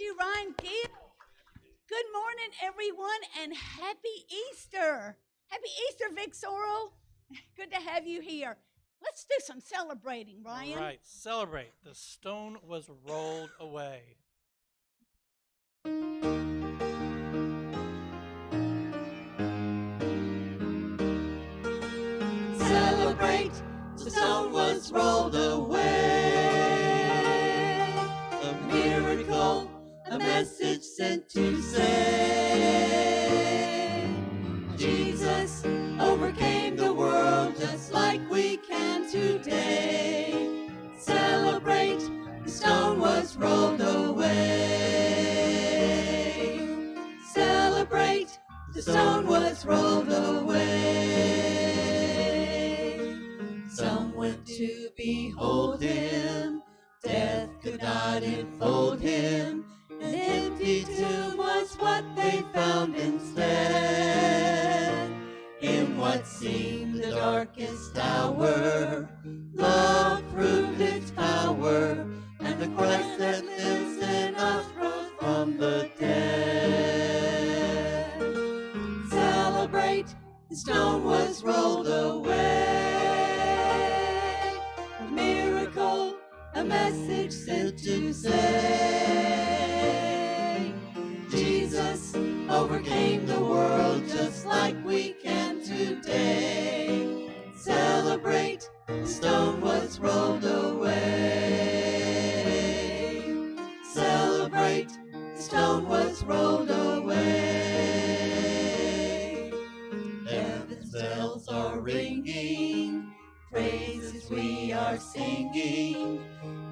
you, Ryan Gill. Good morning, everyone, and happy Easter. Happy Easter, Vic Sorrel. Good to have you here. Let's do some celebrating, All Ryan. right, celebrate. The stone was rolled away. Celebrate, the stone was rolled away. A miracle, a message sent to say, Jesus overcame the world just like we can today. Celebrate, the stone was rolled away. Celebrate, the stone was rolled away. Some went to behold him, death could not enfold him. An empty tomb was what they found instead. In what seemed the darkest hour, love proved its power, and the Christ that lives in us rose from the dead. Celebrate, the stone was rolled away. A miracle, a message sent to say, Jesus overcame the world just like we can today. Celebrate, the stone was rolled away. Celebrate, the stone was rolled away. Heaven's bells are ringing, praises we are singing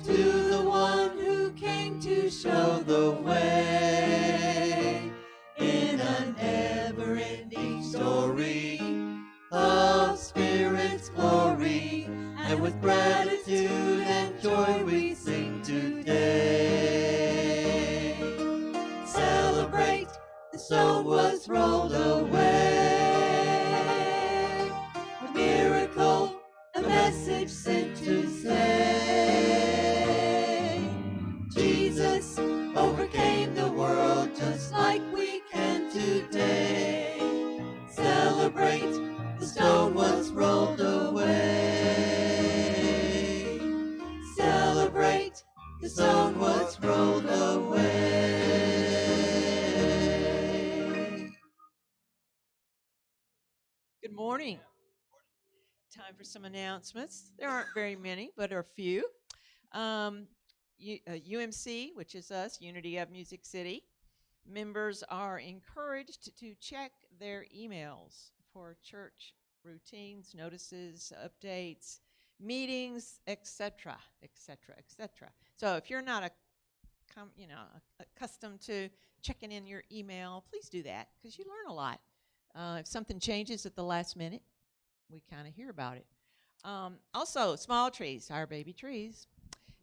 to the one who came to show the way. In a never-ending story of Spirit's glory, and with gratitude and joy we sing today. Celebrate, the stone was rolled away. A miracle, a message sent to say, Jesus overcame the world just like we can today. Celebrate, the stone was rolled away. Celebrate, the stone was rolled away. Good morning. Time for some announcements. There aren't very many, but are a few. UMC, which is us, Unity of Music City, members are encouraged to check their emails for church routines, notices, updates, meetings, etc., etc., etc. So if you're not accustomed to checking in your email, please do that because you learn a lot. If something changes at the last minute, we kind of hear about it. Also, small trees, our baby trees,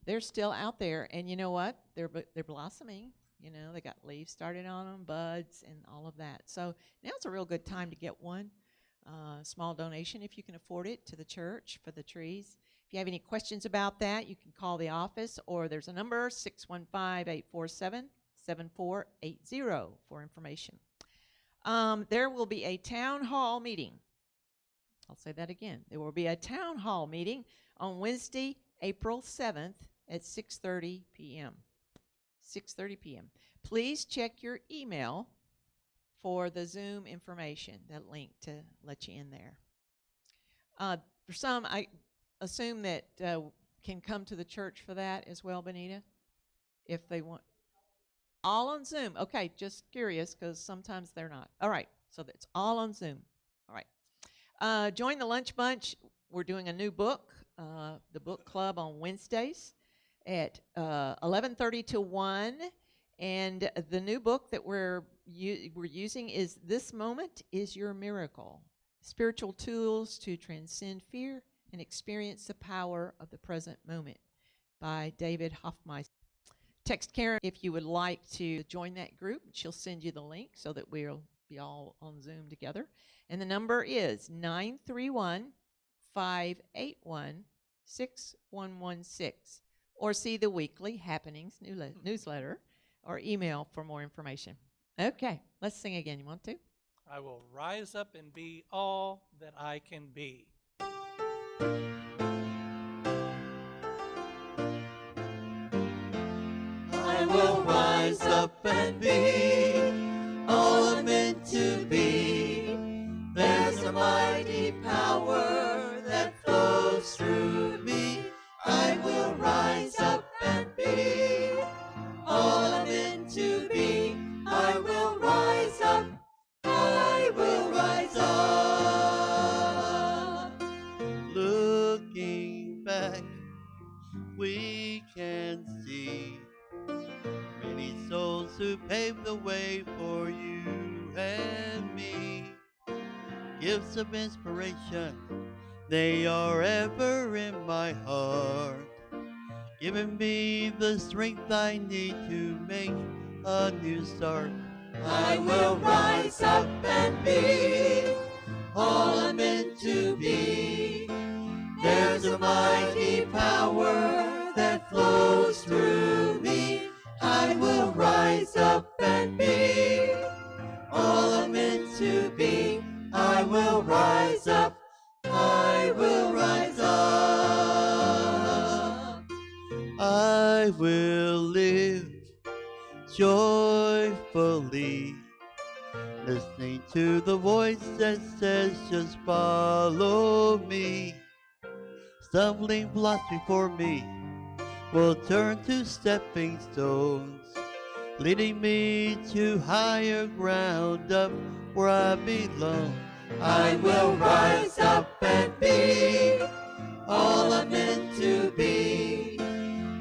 they're still out there, and you know what? They're blossoming. You know, they got leaves started on them, buds, and all of that. So now's a real good time to get one. Small donation, if you can afford it, to the church for the trees. If you have any questions about that, you can call the office, or there's a number, 615-847-7480 for information. There will be a town hall meeting. I'll say that again. There will be a town hall meeting on Wednesday, April 7th at 6:30 p.m. 6:30 p.m. Please check your email for the Zoom information, that link to let you in there. For some, I assume that can come to the church for that as well, Benita, if they want. All on Zoom. Okay, just curious because sometimes they're not. All right, so that's all on Zoom. All right. Join the Lunch Bunch. We're doing a new book, the book club on Wednesdays at 11:30 to 1. And the new book that we're using is This Moment is Your Miracle, Spiritual Tools to Transcend Fear and Experience the Power of the Present Moment by David Hoffmeister. Text Karen if you would like to join that group. She'll send you the link so that we'll be all on Zoom together. And the number is 931-581-6116, or see the weekly happenings newsletter, or email for more information. Okay, let's sing again. You want to? I will rise up and be all that I can be. I will rise up and be all I'm meant to be. There's a mighty power that flows through me. I will rise up and be all I'm meant to be. I will rise up. I will rise up. Looking back, we can see many souls who paved the way for you and me. Gifts of inspiration, they are ever in my heart, giving me the strength I need to make a new start. I will rise up and be all I'm meant to be. There's a mighty power that flows through me. I will rise up and be all I'm meant to be. I will rise up. I will rise up. I will live joyfully, listening to the voice that says just follow me. Stumbling blocks before me will turn to stepping stones, leading me to higher ground up where I belong. I will rise up and be all I'm meant to be.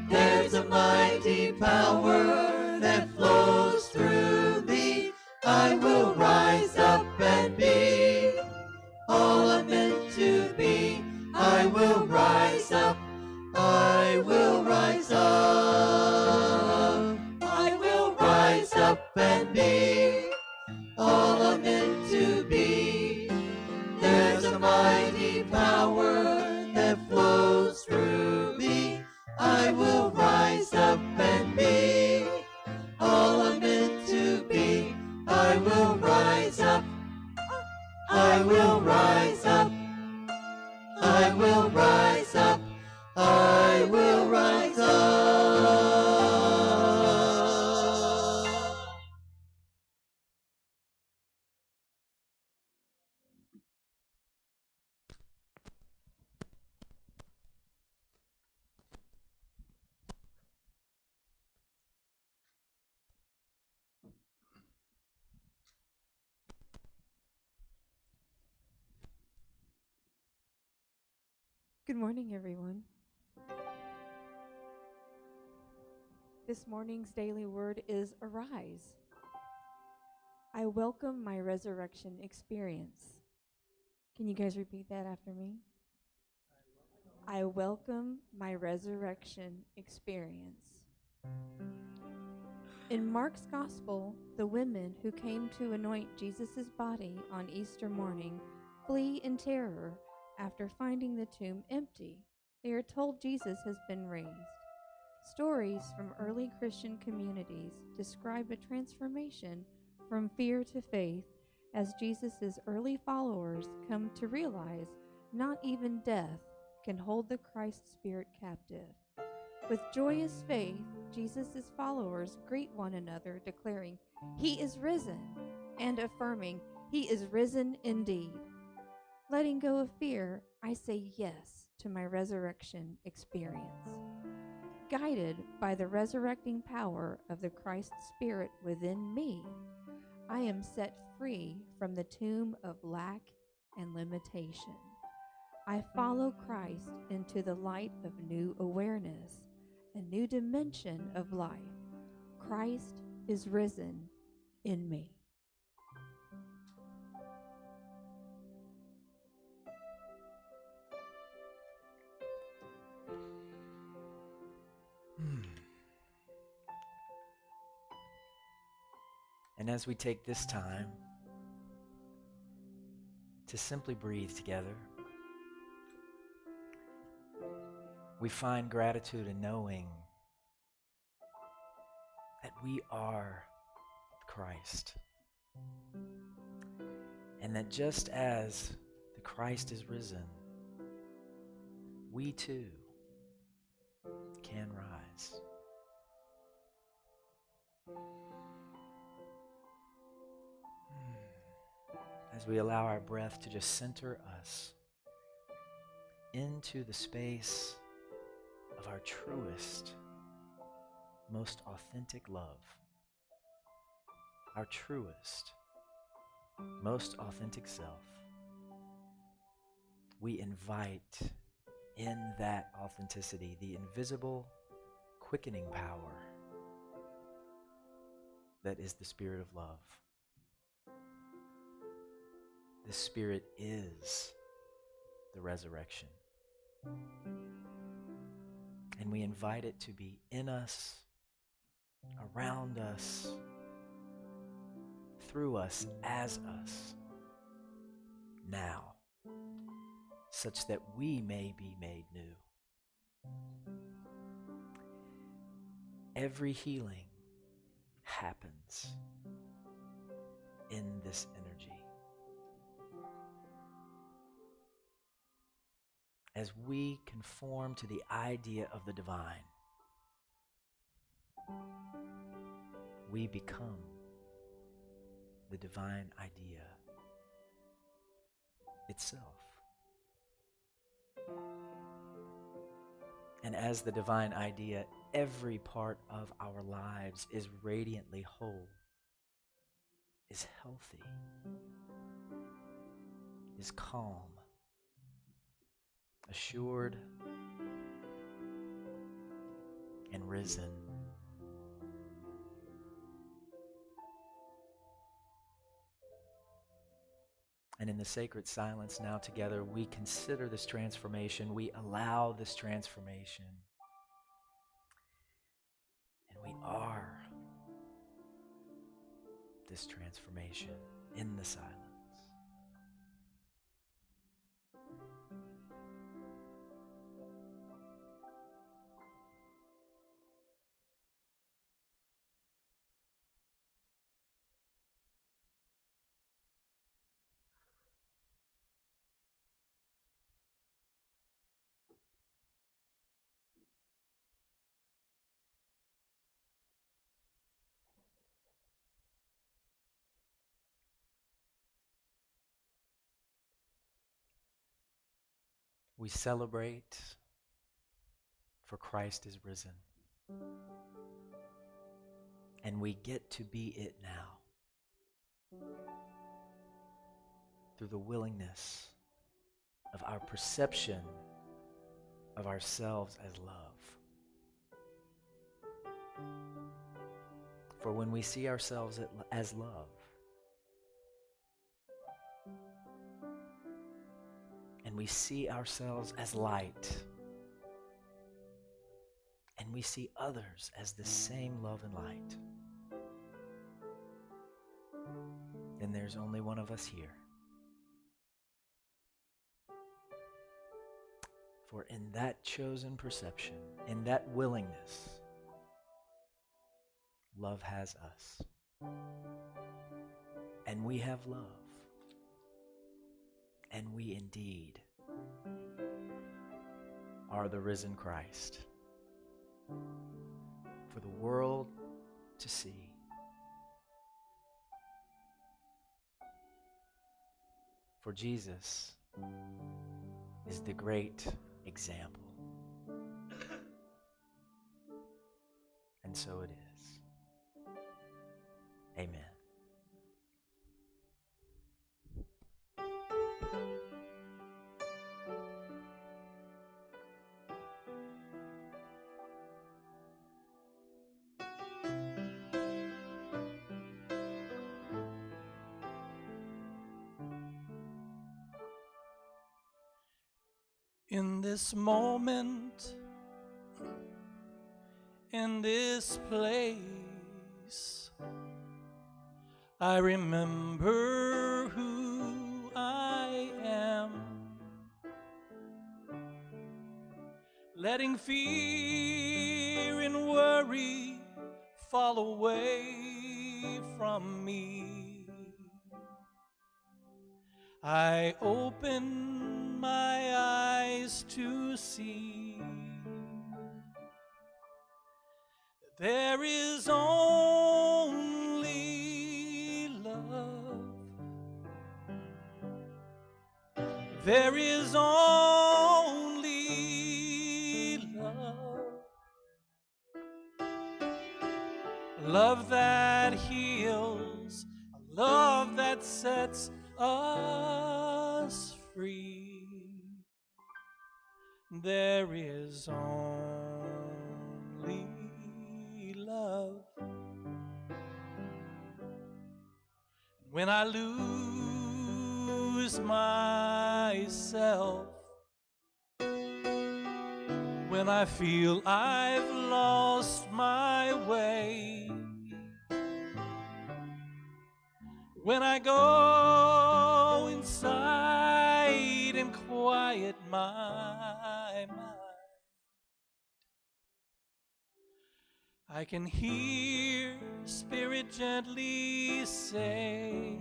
There's a mighty power that flows through me. I will rise up and be all I'm meant to be. I will rise up. I will rise up. I will rise up and be all I'm meant to be. There's a mighty power that flows through me. I will rise up and be all I'm meant to be. I will rise up. I will rise up. I will rise up. I will rise up. Good morning, everyone. This morning's daily word is arise. I welcome my resurrection experience. Can you guys repeat that after me? I welcome my resurrection experience. In Mark's gospel, the women who came to anoint Jesus' body on Easter morning flee in terror after finding the tomb empty. They are told Jesus has been raised. Stories from early Christian communities describe a transformation from fear to faith as Jesus' early followers come to realize not even death can hold the Christ Spirit captive. With joyous faith, Jesus' followers greet one another, declaring, "He is risen," and affirming, "He is risen indeed." Letting go of fear, I say yes to my resurrection experience. Guided by the resurrecting power of the Christ Spirit within me, I am set free from the tomb of lack and limitation. I follow Christ into the light of new awareness, a new dimension of life. Christ is risen in me. And as we take this time to simply breathe together, we find gratitude in knowing that we are Christ. And that just as the Christ is risen, we too can rise. As we allow our breath to just center us into the space of our truest, most authentic love, our truest, most authentic self, we invite in that authenticity the invisible, quickening power that is the Spirit of love. The Spirit is the resurrection. And we invite it to be in us, around us, through us, as us, now, such that we may be made new. Every healing happens in this energy. As we conform to the idea of the divine, we become the divine idea itself. And as the divine idea, every part of our lives is radiantly whole, is healthy, is calm, assured, and risen. And in the sacred silence now together, we consider this transformation, we allow this transformation, and we are this transformation in the silence. We celebrate, for Christ is risen. And we get to be it now through the willingness of our perception of ourselves as love. For when we see ourselves as love, and we see ourselves as light, and we see others as the same love and light, then there's only one of us here. For in that chosen perception, in that willingness, love has us. And we have love. And we indeed are the risen Christ for the world to see. For Jesus is the great example. And so it is. Amen. In this moment, in this place, I remember who I am, letting fear and worry fall away from me. I open my eyes to see that there is only love. There is only love. Love that heals, a love that sets us free. There is only love. When I lose myself, when I feel I've lost my way, when I go inside and quiet my mind, I can hear Spirit gently say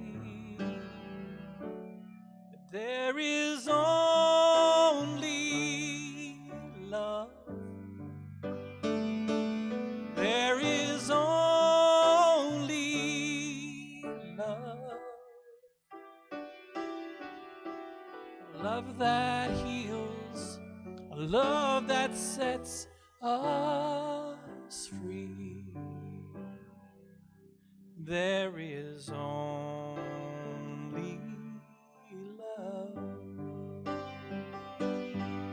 that there is only love. There is only love. Love that heals, a love that sets us free. There is only love.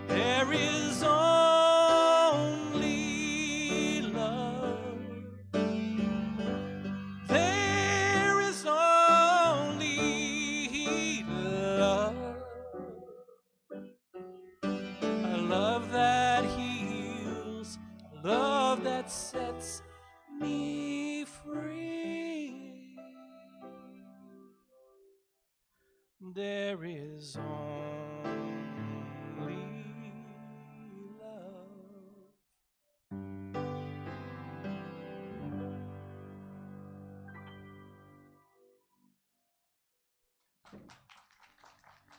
There is only love. There is only love. A love that heals, a love that sets me free. There is only love.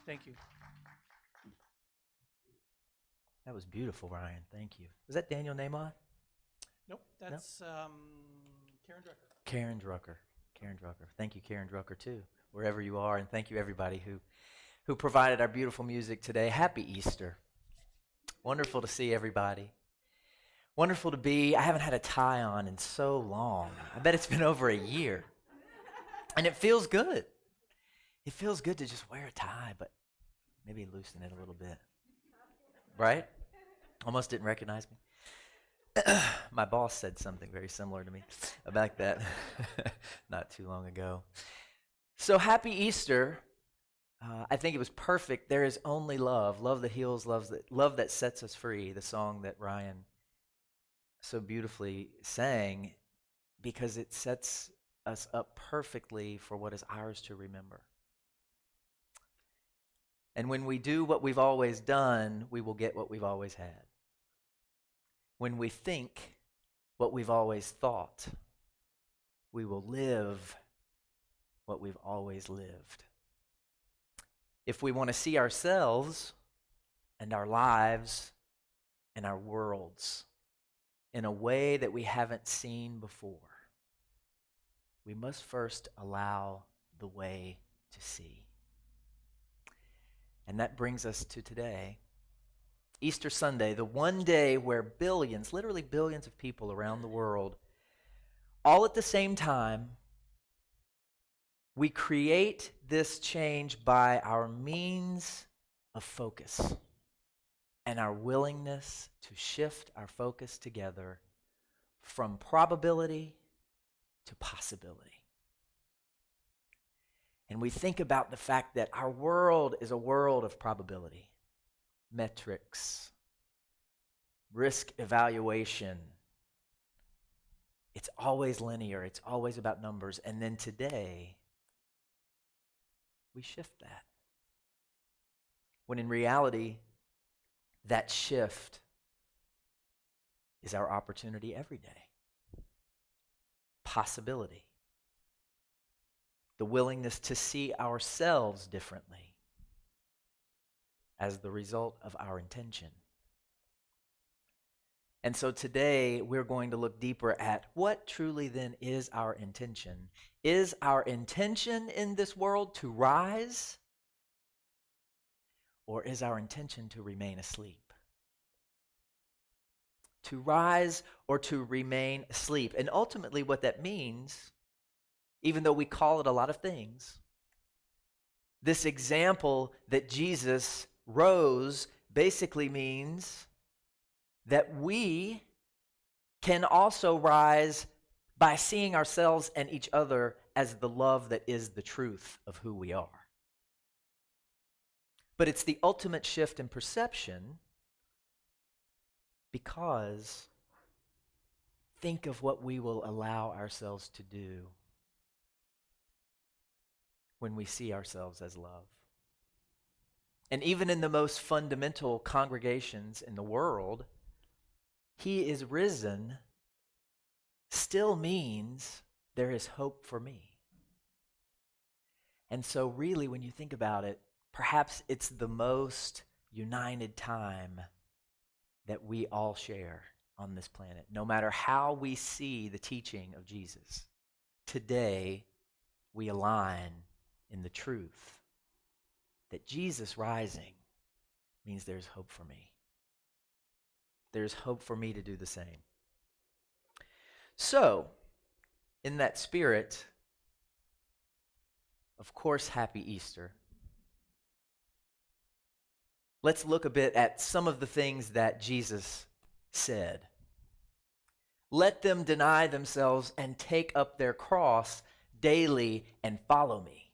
Thank you. That was beautiful, Ryan. Thank you. Was that Daniel Namath? Nope, that's Karen Drucker. Karen Drucker. Karen Drucker. Thank you, Karen Drucker, too, wherever you are. And thank you, everybody who provided our beautiful music today. Happy Easter. Wonderful to see everybody. Wonderful to be. I haven't had a tie on in so long. I bet it's been over a year. And it feels good. It feels good to just wear a tie, but maybe loosen it a little bit. Right? Almost didn't recognize me. My boss said something very similar to me about that not too long ago. So happy Easter. I think it was perfect. There is only love. Love that heals, love that sets us free. The song that Ryan so beautifully sang, because it sets us up perfectly for what is ours to remember. And when we do what we've always done, we will get what we've always had. When we think what we've always thought, we will live what we've always lived. If we want to see ourselves and our lives and our worlds in a way that we haven't seen before, we must first allow the way to see. And that brings us to today, Easter Sunday, the one day where billions, literally billions of people around the world, all at the same time, we create this change by our means of focus and our willingness to shift our focus together from probability to possibility. And we think about the fact that our world is a world of probability, metrics, risk evaluation. It's always linear. It's always about numbers. And then today, we shift that. When in reality, that shift is our opportunity every day. possibility. The willingness to see ourselves differently as the result of our intention. And so today we're going to look deeper at what truly then is our intention. Is our intention in this world to rise, or is our intention to remain asleep? To rise or to remain asleep. And ultimately what that means, even though we call it a lot of things, this example that Jesus rose basically means that we can also rise by seeing ourselves and each other as the love that is the truth of who we are. But it's the ultimate shift in perception, because think of what we will allow ourselves to do when we see ourselves as love. And even in the most fundamental congregations in the world, He is risen still means there is hope for me. And so really, when you think about it, perhaps it's the most united time that we all share on this planet. No matter how we see the teaching of Jesus, today we align in the truth that Jesus rising means there's hope for me. There's hope for me to do the same. So, in that spirit, of course, happy Easter. Let's look a bit at some of the things that Jesus said. Let them deny themselves and take up their cross daily and follow me.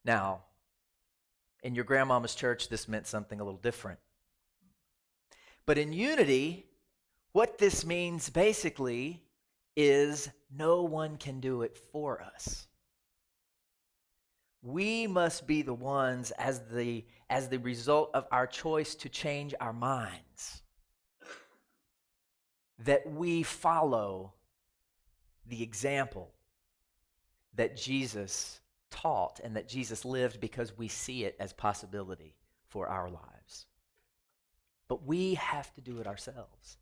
Now, in your grandmama's church, this meant something a little different. But in unity, what this means basically is no one can do it for us. We must be the ones as the result of our choice to change our minds, that we follow the example that Jesus taught and that Jesus lived, because we see it as possibility for our lives. But we have to do it ourselves,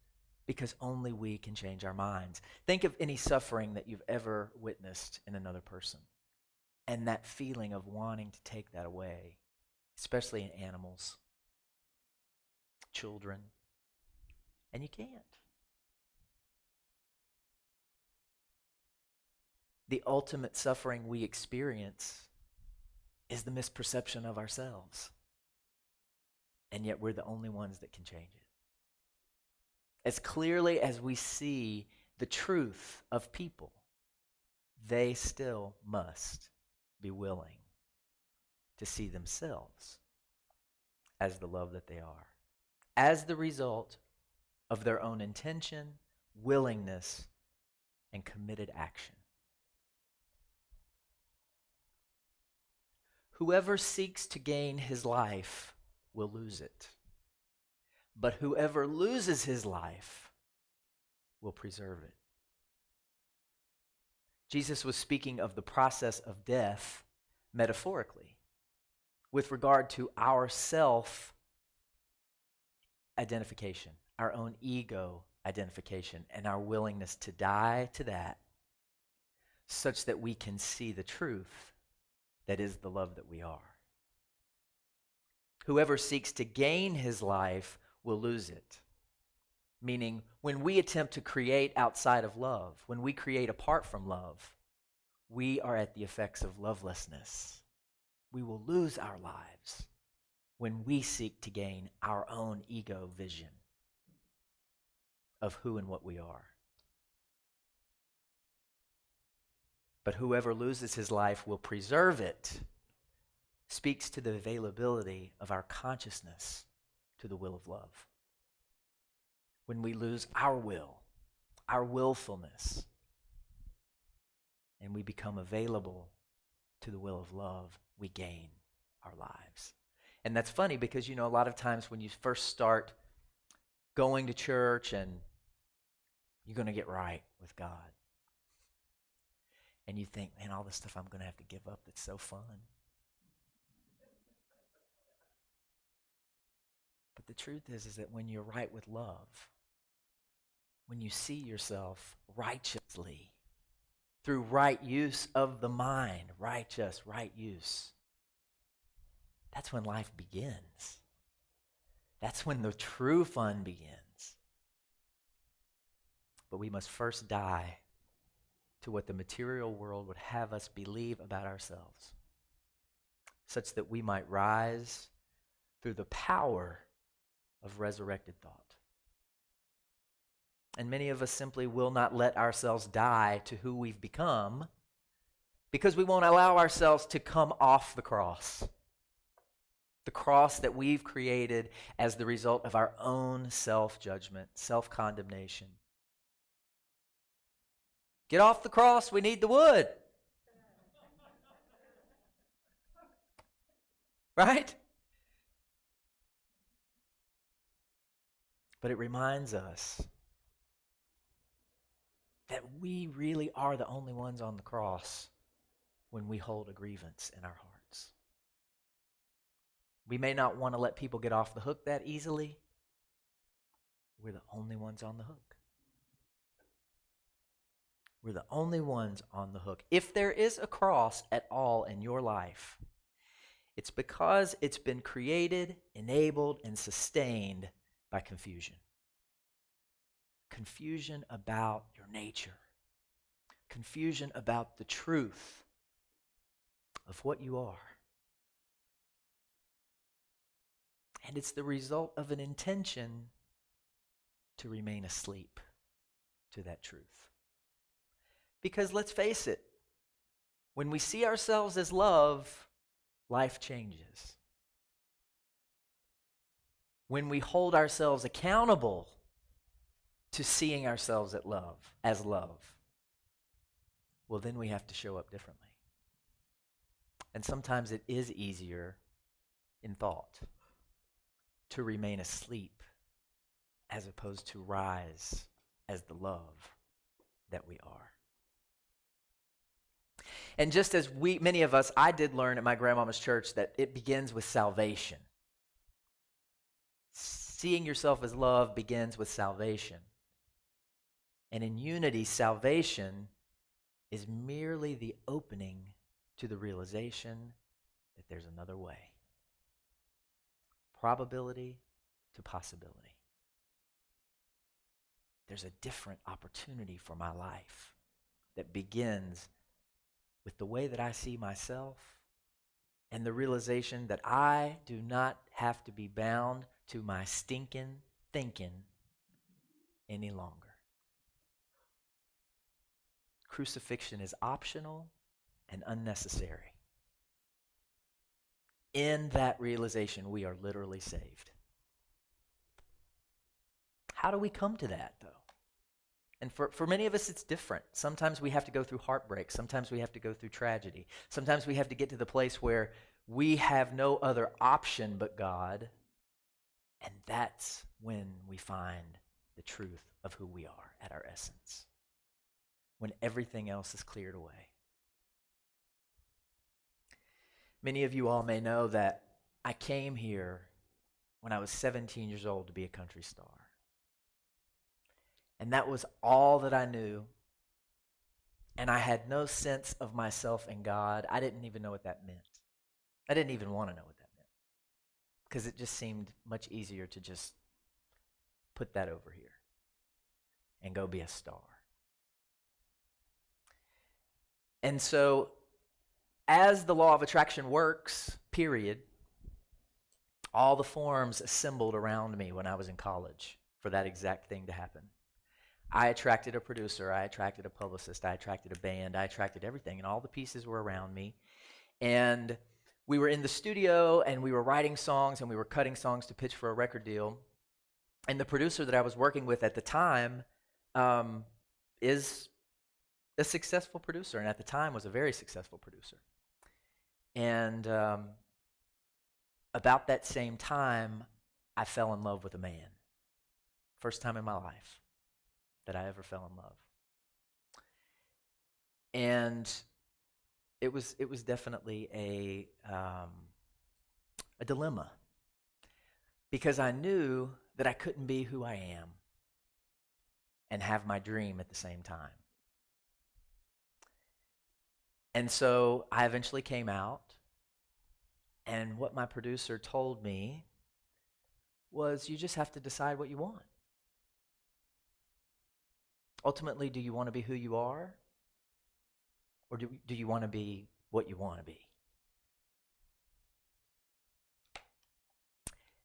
because only we can change our minds. Think of any suffering that you've ever witnessed in another person, and that feeling of wanting to take that away, especially in animals, children, and you can't. The ultimate suffering we experience is the misperception of ourselves. And yet we're the only ones that can change it. As clearly as we see the truth of people, they still must be willing to see themselves as the love that they are, as the result of their own intention, willingness, and committed action. Whoever seeks to gain his life will lose it. But whoever loses his life will preserve it. Jesus was speaking of the process of death metaphorically with regard to our self-identification, our own ego identification, and our willingness to die to that such that we can see the truth that is the love that we are. Whoever seeks to gain his life will lose it. Meaning, when we attempt to create outside of love, when we create apart from love, we are at the effects of lovelessness. We will lose our lives when we seek to gain our own ego vision of who and what we are. But whoever loses his life will preserve it, speaks to the availability of our consciousness to the will of love. When we lose our will, our willfulness, and we become available to the will of love, we gain our lives. And that's funny because, a lot of times when you first start going to church and You're going to get right with God. And you think, man, all this stuff I'm going to have to give up, that's so fun. But the truth is that when you're right with love, when you see yourself righteously, through right use of the mind, righteous, right use, that's when life begins. That's when the true fun begins. But we must first die to what the material world would have us believe about ourselves, such that we might rise through the power of resurrected thought. And many of us simply will not let ourselves die to who we've become because we won't allow ourselves to come off the cross. The cross that we've created as the result of our own self-judgment, self-condemnation. Get off the cross, we need the wood. Right? But it reminds us that we really are the only ones on the cross when we hold a grievance in our hearts. We may not want to let people get off the hook that easily. We're the only ones on the hook. We're the only ones on the hook. If there is a cross at all in your life, it's because it's been created, enabled, and sustained by confusion. Confusion about your nature. Confusion about the truth of what you are. And it's the result of an intention to remain asleep to that truth. Because let's face it, when we see ourselves as love, life changes. When we hold ourselves accountable to seeing ourselves as love, well, then we have to show up differently. And sometimes it is easier in thought to remain asleep as opposed to rise as the love that we are. And just as many of us, I did learn at my grandmama's church that it begins with salvation. Seeing yourself as love begins with salvation. And in unity, salvation is merely the opening to the realization that there's another way. Probability to possibility. There's a different opportunity for my life that begins with the way that I see myself and the realization that I do not have to be bound to my stinking thinking any longer. Crucifixion is optional and unnecessary. In that realization, we are literally saved. How do we come to that, though? And for many of us, it's different. Sometimes we have to go through heartbreak. Sometimes we have to go through tragedy. Sometimes we have to get to the place where we have no other option but God. And that's when we find the truth of who we are at our essence. When everything else is cleared away. Many of you all may know that I came here when I was 17 years old to be a country star. And that was all that I knew. And I had no sense of myself in God. I didn't even know what that meant. I didn't even want to know what that meant. Because it just seemed much easier to just put that over here and go be a star. And so, as the law of attraction works, period, all the forms assembled around me when I was in college for that exact thing to happen. I attracted a producer, I attracted a publicist, I attracted a band, I attracted everything, and all the pieces were around me. And we were in the studio, and we were writing songs, and we were cutting songs to pitch for a record deal. And the producer that I was working with at the time is a successful producer, and at the time was a very successful producer. And about that same time, I fell in love with a man. First time in my life that I ever fell in love. And it was definitely a dilemma, because I knew that I couldn't be who I am and have my dream at the same time. And so I eventually came out, and what my producer told me was, you just have to decide what you want. Ultimately, do you want to be who you are? Or do you want to be what you want to be?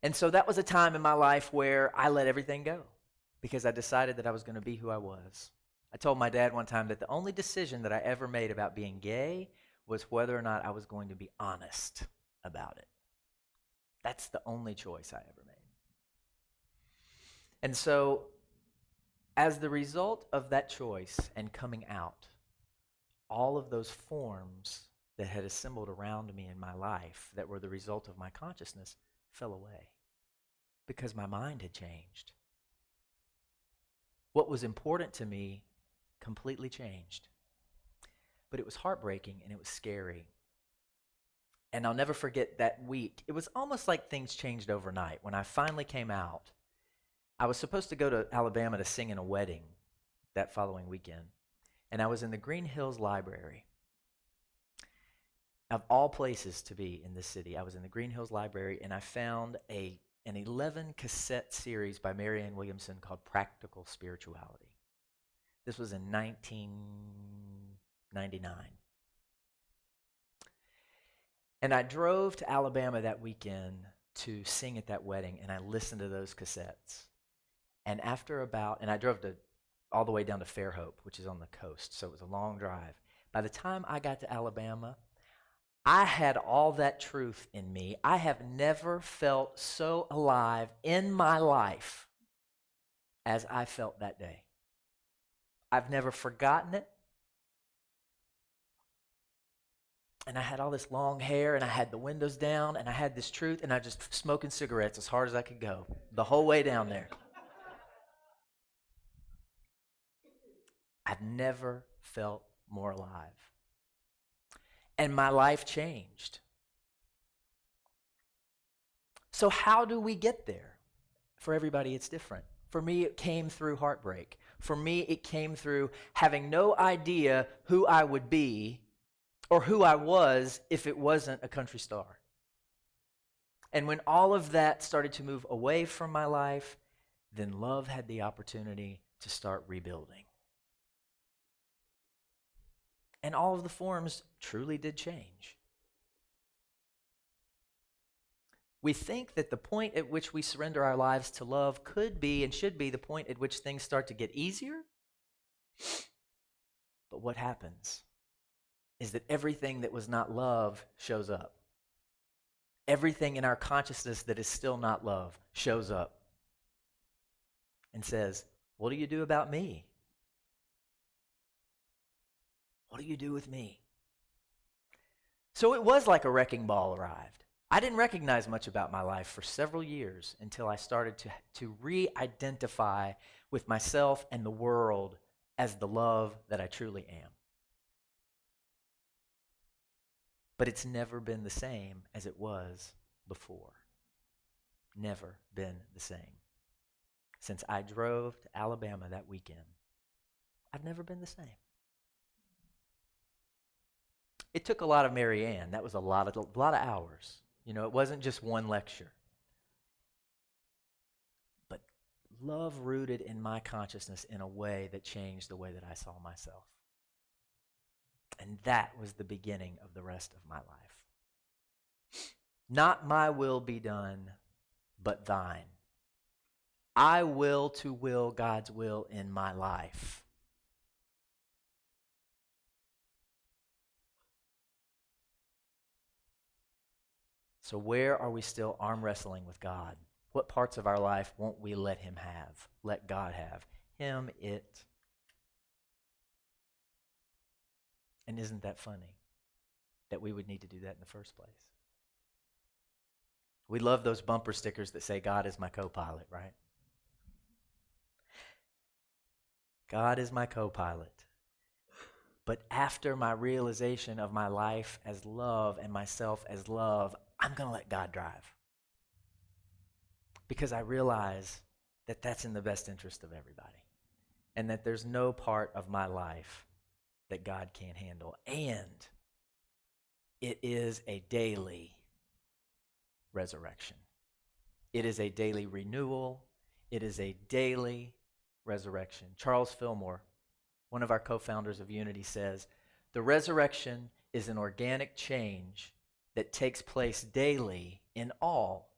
And so that was a time in my life where I let everything go because I decided that I was going to be who I was. I told my dad one time that the only decision that I ever made about being gay was whether or not I was going to be honest about it. That's the only choice I ever made. And so, as the result of that choice and coming out, all of those forms that had assembled around me in my life that were the result of my consciousness fell away because my mind had changed. What was important to me completely changed. But it was heartbreaking and it was scary. And I'll never forget that week. It was almost like things changed overnight. When I finally came out, I was supposed to go to Alabama to sing in a wedding that following weekend. And I was in the Green Hills Library. Of all places to be in this city, I was in the Green Hills Library, and I found an 11 cassette series by Marianne Williamson called Practical Spirituality. This was in 1999. And I drove to Alabama that weekend to sing at that wedding, and I listened to those cassettes. And I drove all the way down to Fairhope, which is on the coast, so it was a long drive. By the time I got to Alabama, I had all that truth in me. I have never felt so alive in my life as I felt that day. I've never forgotten it. And I had all this long hair, and I had the windows down, and I had this truth, and I just smoking cigarettes as hard as I could go the whole way down there. I've never felt more alive. And my life changed. So how do we get there? For everybody, it's different. For me, it came through heartbreak. For me, it came through having no idea who I would be or who I was if it wasn't a country star. And when all of that started to move away from my life, then love had the opportunity to start rebuilding. And all of the forms truly did change. We think that the point at which we surrender our lives to love could be and should be the point at which things start to get easier. But what happens is that everything that was not love shows up. Everything in our consciousness that is still not love shows up and says, "What do you do about me? What do you do with me?" So it was like a wrecking ball arrived. I didn't recognize much about my life for several years until I started to re-identify with myself and the world as the love that I truly am. But it's never been the same as it was before. Never been the same. Since I drove to Alabama that weekend, I've never been the same. It took a lot of Mary Ann. That was a lot of hours. You know, it wasn't just one lecture. But love rooted in my consciousness in a way that changed the way that I saw myself. And that was the beginning of the rest of my life. Not my will be done, but thine. I will to will God's will in my life. So where are we still arm wrestling with God? What parts of our life won't we let him have? Let God have. Him, it. And isn't that funny that we would need to do that in the first place? We love those bumper stickers that say God is my co-pilot, right? God is my co-pilot. But after my realization of my life as love and myself as love, I'm going to let God drive. Because I realize that that's in the best interest of everybody. And that there's no part of my life that God can't handle. And it is a daily resurrection. It is a daily renewal. It is a daily resurrection. Charles Fillmore, one of our co-founders of Unity, says, the resurrection is an organic change that takes place daily in all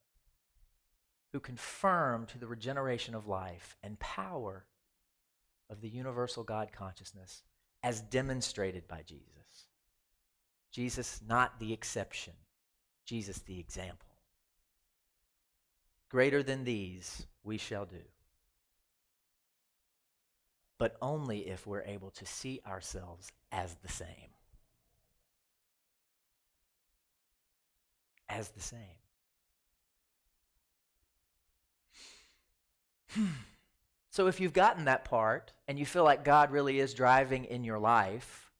who confirm to the regeneration of life and power of the universal God consciousness as demonstrated by Jesus. Jesus not the exception, Jesus the example. Greater than these we shall do, but only if we're able to see ourselves as the same. As the same. So if you've gotten that part and you feel like God really is driving in your life,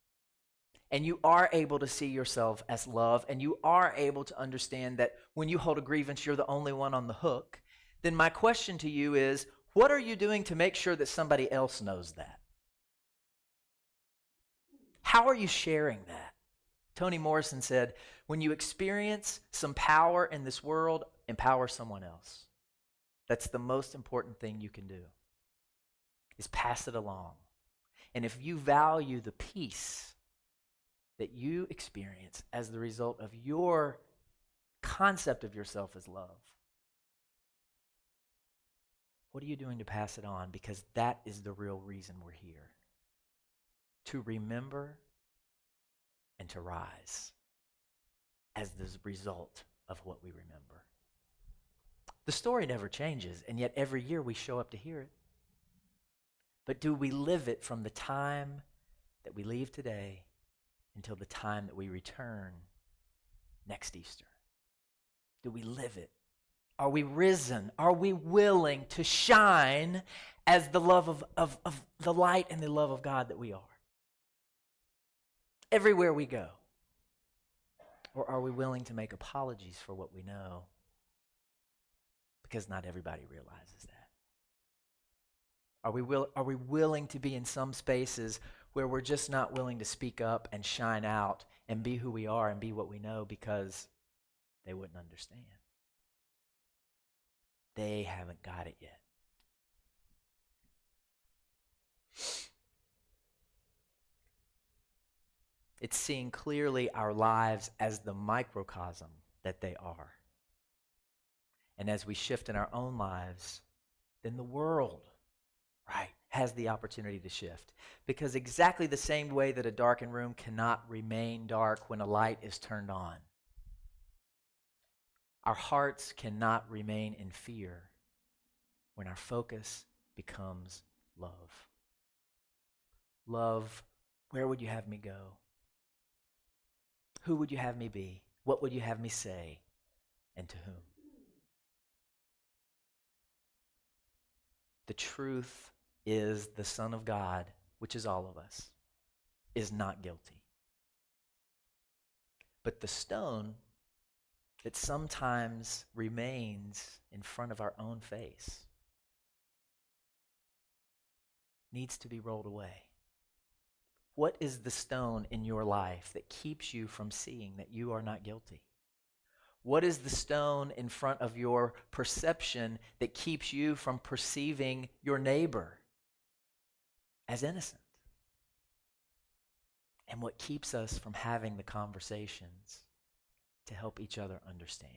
and you are able to see yourself as love, and you are able to understand that when you hold a grievance, you're the only one on the hook, then my question to you is, what are you doing to make sure that somebody else knows that? How are you sharing that? Toni Morrison said, when you experience some power in this world, empower someone else. That's the most important thing you can do, is pass it along. And if you value the peace that you experience as the result of your concept of yourself as love, what are you doing to pass it on? Because that is the real reason we're here. To remember and to rise as the result of what we remember. The story never changes, and yet every year we show up to hear it. But do we live it from the time that we leave today until the time that we return next Easter? Do we live it? Are we risen? Are we willing to shine as the love of the light and the love of God that we are? Everywhere we go. Or are we willing to make apologies for what we know? Because not everybody realizes that. Are we willing to be in some spaces where we're just not willing to speak up and shine out and be who we are and be what we know because they wouldn't understand? They haven't got it yet. It's seeing clearly our lives as the microcosm that they are. And as we shift in our own lives, then the world, right, has the opportunity to shift. Because exactly the same way that a darkened room cannot remain dark when a light is turned on, our hearts cannot remain in fear when our focus becomes love. Love, where would you have me go? Who would you have me be? What would you have me say? And to whom? The truth is the Son of God, which is all of us, is not guilty. But the stone that sometimes remains in front of our own face needs to be rolled away. What is the stone in your life that keeps you from seeing that you are not guilty? What is the stone in front of your perception that keeps you from perceiving your neighbor as innocent? And what keeps us from having the conversations to help each other understand?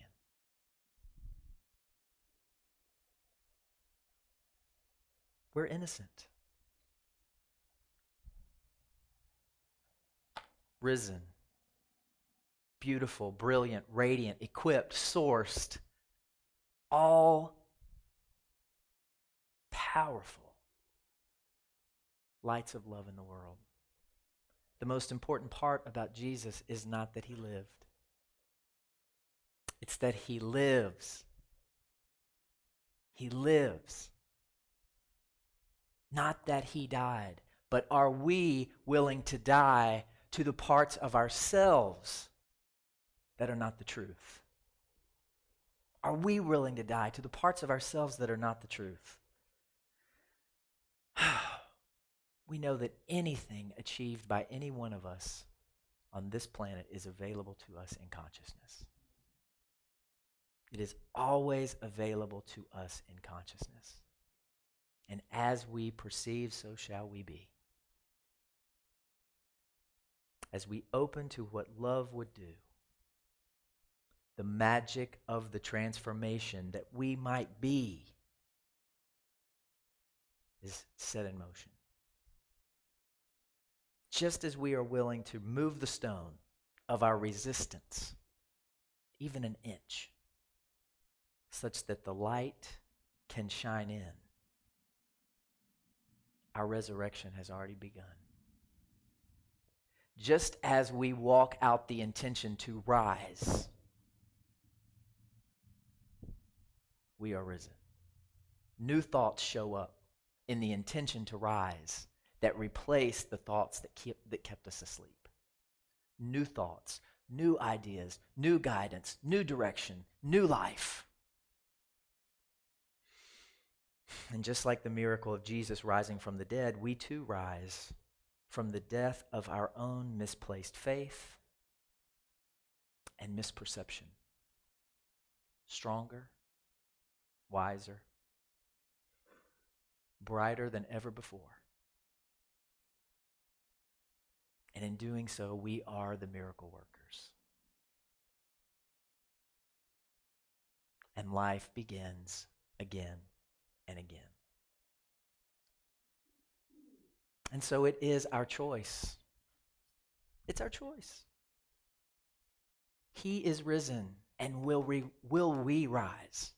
We're innocent. Risen, beautiful, brilliant, radiant, equipped, sourced, all powerful lights of love in the world. The most important part about Jesus is not that he lived. It's that he lives. He lives. Not that he died, but are we willing to die to the parts of ourselves that are not the truth? Are we willing to die to the parts of ourselves that are not the truth? We know that anything achieved by any one of us on this planet is available to us in consciousness. It is always available to us in consciousness. And as we perceive, so shall we be. As we open to what love would do, the magic of the transformation that we might be is set in motion. Just as we are willing to move the stone of our resistance, even an inch, such that the light can shine in, our resurrection has already begun. Just as we walk out the intention to rise, we are risen. New thoughts show up in the intention to rise that replace the thoughts that kept us asleep. New thoughts, new ideas, new guidance, new direction, new life. And just like the miracle of Jesus rising from the dead, we too rise from the death of our own misplaced faith and misperception. Stronger, wiser, brighter than ever before. And in doing so, we are the miracle workers. And life begins again and again. And so it is our choice. It's our choice. He is risen, and will we rise?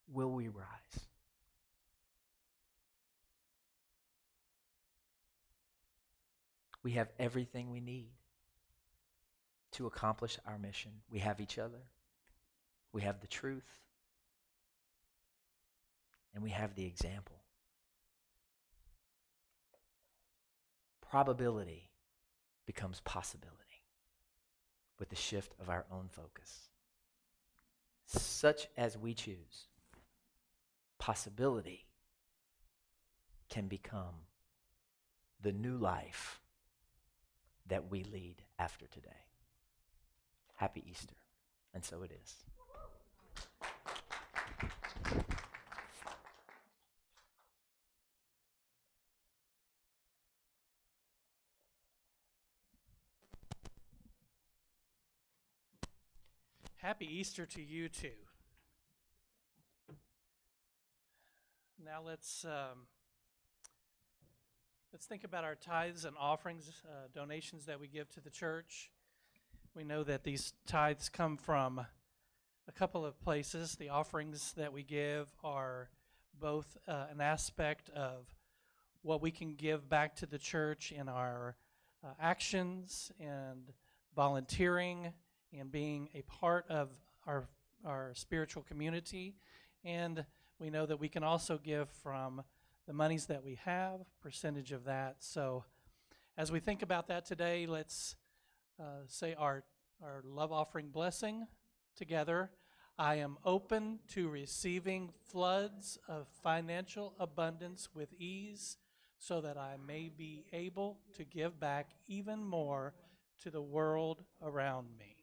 Will we rise? We have everything we need to accomplish our mission. We have each other. We have the truth. And we have the example. Probability becomes possibility with the shift of our own focus. Such as we choose, possibility can become the new life that we lead after today. Happy Easter. And so it is. Happy Easter to you too. Now let's think about our tithes and offerings, donations that we give to the church. We know that these tithes come from a couple of places. The offerings that we give are both an aspect of what we can give back to the church in our actions and volunteering and being a part of our spiritual community. And we know that we can also give from the monies that we have, percentage of that. So as we think about that today, let's say our love offering blessing together. I am open to receiving floods of financial abundance with ease, so that I may be able to give back even more to the world around me.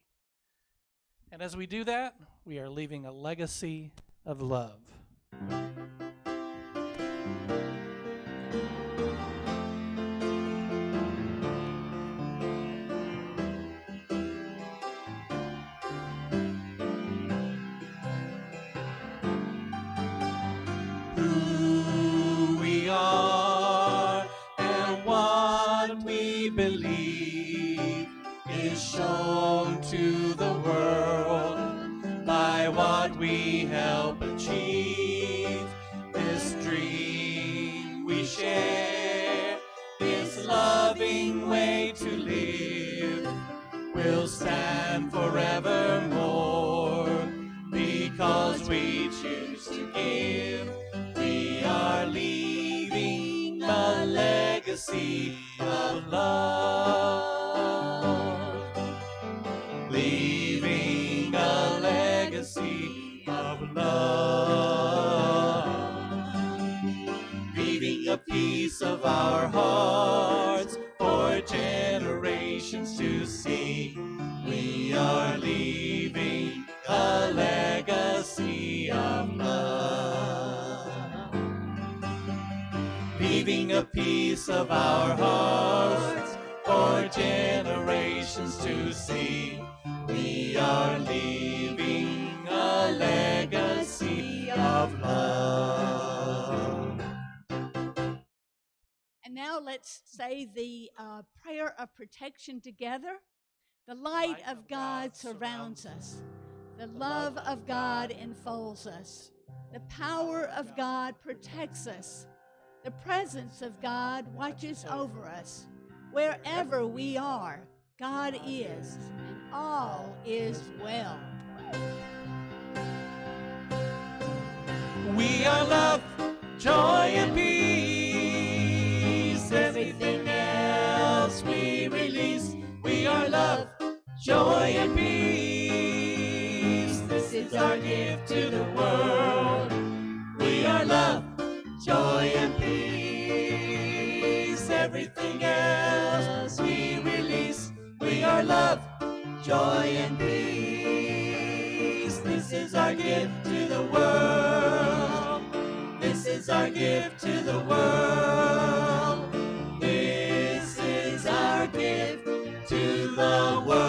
And as we do that, we are leaving a legacy of love. Who we are and what we believe is shown to the world by what we help achieve. This dream we share, this loving way to live, will stand forevermore because we choose to give. We are leaving legacy of love. Leaving a legacy of love. Leaving a piece of our hearts for generations to see. We are leaving a legacy of love. Leaving a piece of our hearts for generations to see. We are leaving a legacy of love. And now let's say the prayer of protection together. The light of God surrounds us. The love of God enfolds us. The power of God protects us. The presence of God watches over us. Wherever we are, God is, and all is well. We are love, joy, and peace. Everything else we release. We are love, joy, and peace. This is our gift to the world. We are love, joy, and peace. Everything else we release. We are love, joy, and peace. This is our gift to the world. This is our gift to the world. This is our gift to the world.